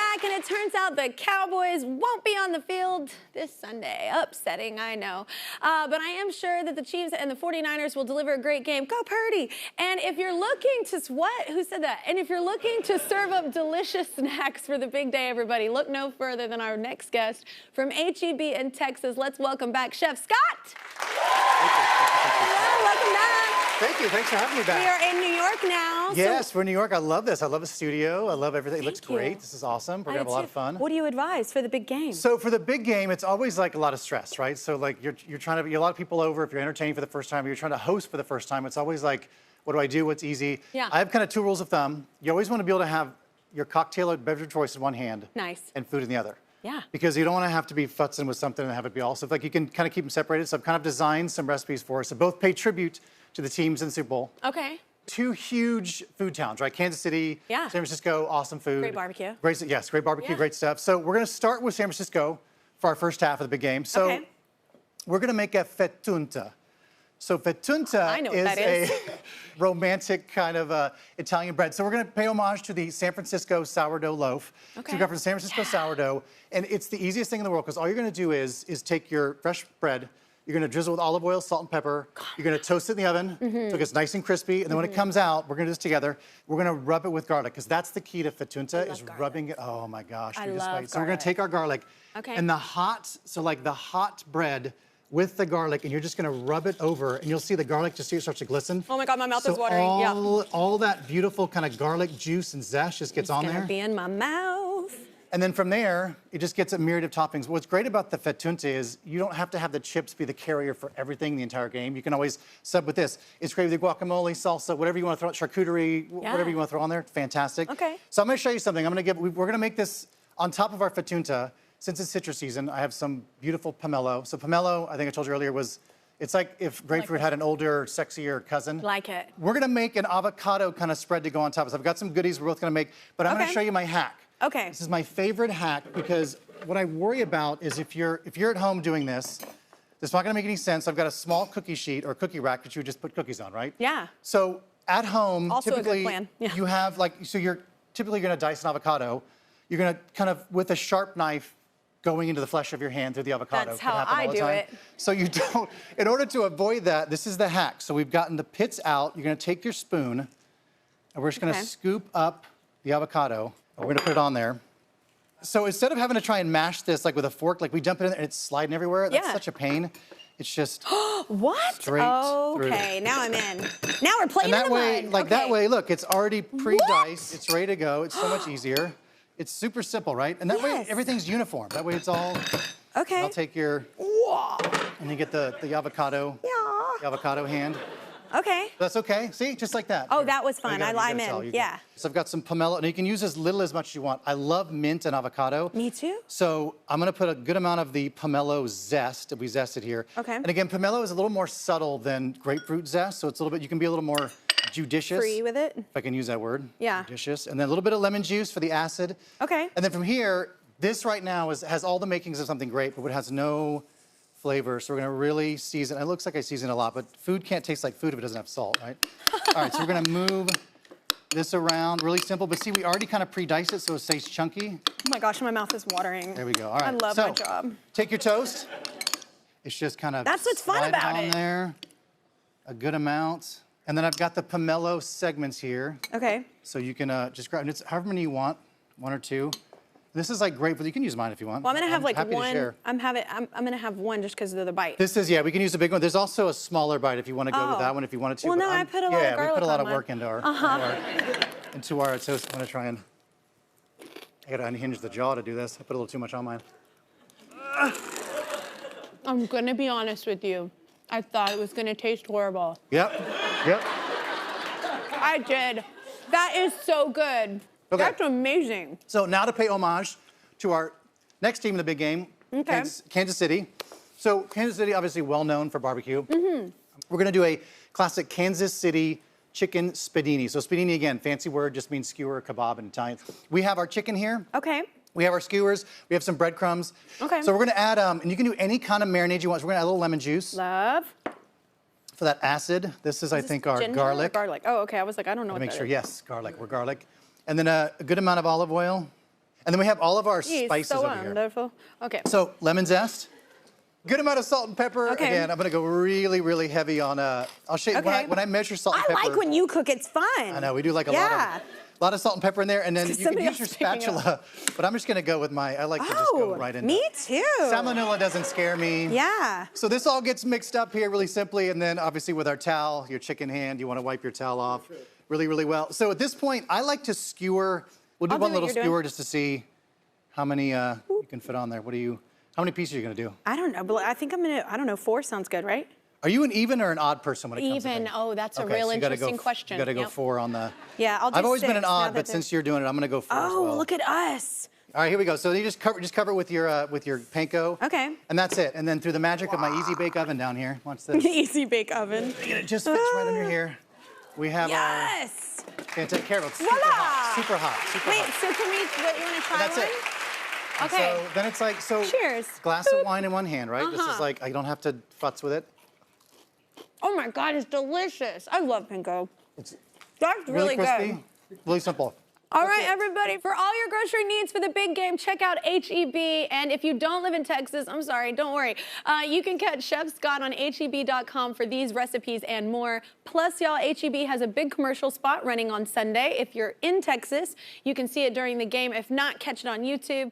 back, and it turns out the Cowboys won't be on the field this Sunday. Upsetting, I know. But I am sure that the Chiefs and the 49ers will deliver a great game. Go Purdy! And if you're looking to, what? Who said that? And if you're looking to serve up delicious snacks for the big day, everybody, look no further than our next guest from HEB in Texas. Let's welcome back Chef Scott. Hello, welcome back. Thank you. Thanks for having me back. We are in New York now. Yes, we're in New York. I love this. I love the studio. I love everything. It looks great. This is awesome. We're going to have a lot of fun. What do you advise for the big game? So for the big game, it's always like a lot of stress, right? So like you're trying to get a lot of people over. If you're entertaining for the first time, or you're trying to host for the first time, it's always like, what do I do? What's easy? Yeah. I have kind of two rules of thumb. You always want to be able to have your cocktail or beverage of choice in one hand. Nice. And food in the other. Yeah. Because you don't want to have to be futzing with something and have it be all. So like you can kind of keep them separated. So I've kind of designed some recipes for us that both pay tribute to the teams in the Super Bowl. Okay. Two huge food towns, right? Kansas City, San Francisco, awesome food. Great barbecue. Great, yes, great barbecue, great stuff. So we're going to start with San Francisco for our first half of the big game. So we're going to make a fett'unta. So fett'unta is a romantic kind of Italian bread. So we're going to pay homage to the San Francisco sourdough loaf. So we got from San Francisco sourdough, and it's the easiest thing in the world because all you're going to do is take your fresh bread. You're going to drizzle with olive oil, salt, and pepper. You're going to toast it in the oven so it gets nice and crispy. And then when it comes out, we're going to do this together. We're going to rub it with garlic because that's the key to fett'unta is rubbing it. Oh my gosh. I love garlic. So we're going to take our garlic and the hot bread with the garlic, and you're just going to rub it over, and you'll see the garlic, just see it starts to glisten. Oh my God, my mouth is watering. All that beautiful kind of garlic juice and zest just gets on there. It's going to be in my mouth. And then from there, it just gets a myriad of toppings. What's great about the fett'unta is you don't have to have the chips be the carrier for everything the entire game. You can always sub with this. It's great with guacamole, salsa, whatever you want to throw, charcuterie, whatever you want to throw on there. Fantastic. Okay. So I'm going to show you something. We're going to make this on top of our fett'unta. Since it's citrus season, I have some beautiful pomelo. So pomelo, I think I told you earlier, it's like if grapefruit had an older, sexier cousin. Like it. We're going to make an avocado kind of spread to go on top. So I've got some goodies we're both going to make, but I'm going to show you my hack. Okay. This is my favorite hack because what I worry about is if you're at home doing this, it's not going to make any sense. I've got a small cookie sheet or cookie rack that you would just put cookies on, right? Yeah. So at home, also typically, a good plan. you have you're typically going to dice an avocado. You're going to kind of, with a sharp knife, going into the flesh of your hand through the avocado. That's how I do it. So you don't, in order to avoid that, this is the hack. So we've gotten the pits out. You're going to take your spoon, and we're just going to scoop up the avocado. We're going to put it on there. So instead of having to try and mash this like with a fork, like we dump it in there and it's sliding everywhere, that's such a pain. It's just straight through. Okay, now I'm in. Now we're playing in the mud. Like that way, look, it's already pre-diced. It's ready to go. It's so much easier. It's super simple, right? And that way, everything's uniform. That way, it's all. Okay. I'll take your. And you get the avocado. The avocado hand. Okay. That's okay. See, just like that. Oh, that was fun. I'm in. Yeah. So I've got some pomelo, and you can use as little as much as you want. I love mint and avocado. Me too. So I'm gonna put a good amount of the pomelo zest that we zested here. Okay. And again, pomelo is a little more subtle than grapefruit zest, so it's a little bit. You can be a little more judicious. Free with it. If I can use that word. Yeah. Judicious. And then a little bit of lemon juice for the acid. Okay. And then from here, this right now has all the makings of something great, but it has no flavor. So we're gonna really season. It looks like I season a lot, but food can't taste like food if it doesn't have salt, right? All right, so we're gonna move this around, really simple. But see, we already kind of pre-diced it so it stays chunky. Oh my gosh, my mouth is watering. There we go, all right. I love my job. Take your toast. It's just kind of That's what's fun about it. There, a good amount. And then I've got the pomelo segments here. Okay. So you can just grab, it's however many you want, one or two. This is like great, but you can use mine if you want. Well, I'm gonna have like happy to one. share. I'm gonna have one just because of the bite. This is, we can use a big one. There's also a smaller bite if you want to go with that one if you wanted to. Well, no, I put a lot of garlic we put a lot on of work into our toast. I'm gonna try and, I gotta unhinge the jaw to do this. I put a little too much on mine. I'm gonna be honest with you. I thought it was gonna taste horrible. Yep. I did. That is so good. Okay. That's amazing. So now to pay homage to our next team in the big game, Kansas City. So Kansas City, obviously well known for barbecue. We're gonna do a classic Kansas City chicken spiedini. So spiedini, again, fancy word, just means skewer, kebab in Italian. We have our chicken here. Okay. We have our skewers. We have some breadcrumbs. Okay. So we're gonna add, and you can do any kind of marinade you want. So we're gonna add a little lemon juice. Love. For that acid, this is I think, our garlic. Garlic. Oh, okay. I was like, I don't know what that is. Make sure, yes, garlic. We're garlic. And then a good amount of olive oil. And then we have all of our He's spices so over here. wonderful. Okay. So lemon zest, good amount of salt and pepper. Okay. Again, I'm gonna go really, really heavy on, I'll show you, Okay. when I measure salt and pepper. I like when you cook, it's fun. I know, we do like a lot of salt and pepper in there, and then you can Somebody use your else picking it spatula, but I'm just gonna go with I like to just go right in. Me too. Salmonella doesn't scare me. Yeah. So this all gets mixed up here really simply, and then obviously with our towel, your chicken hand, you wanna wipe your towel off really, really well. So at this point, I like to skewer. We'll do one little skewer just to see how many you can fit on there. How many pieces are you gonna do? I don't know, but I think I don't know, 4 sounds good, right? Are you an even or an odd person when it comes to Even. things? Oh, that's a Okay, real so you gotta interesting go, question. You gotta go 4 on the. Yeah, I'll do I've always been 6 an now odd, that but since you're doing it, I'm gonna go 4 as well. Oh, look at us. All right, here we go. So you just cover it with your panko. Okay. And that's it. And then through the magic of my easy bake oven down here, watch this. Easy bake oven. It just fits right under here. We have Yes. Gonna take care of it. Super Voila! hot, super hot, super Wait, hot. so can we, you want to try That's one? it. And Okay. So then it's like, Cheers. glass of wine in one hand, right? This is like, I don't have to futz with it. Oh my God, it's delicious. I love panko. It's That's really crispy, good. really simple. All right, everybody, for all your grocery needs for the big game, check out HEB. And if you don't live in Texas, I'm sorry, don't worry. You can catch Chef Scott on HEB.com for these recipes and more. Plus, y'all, HEB has a big commercial spot running on Sunday. If you're in Texas, you can see it during the game. If not, catch it on YouTube.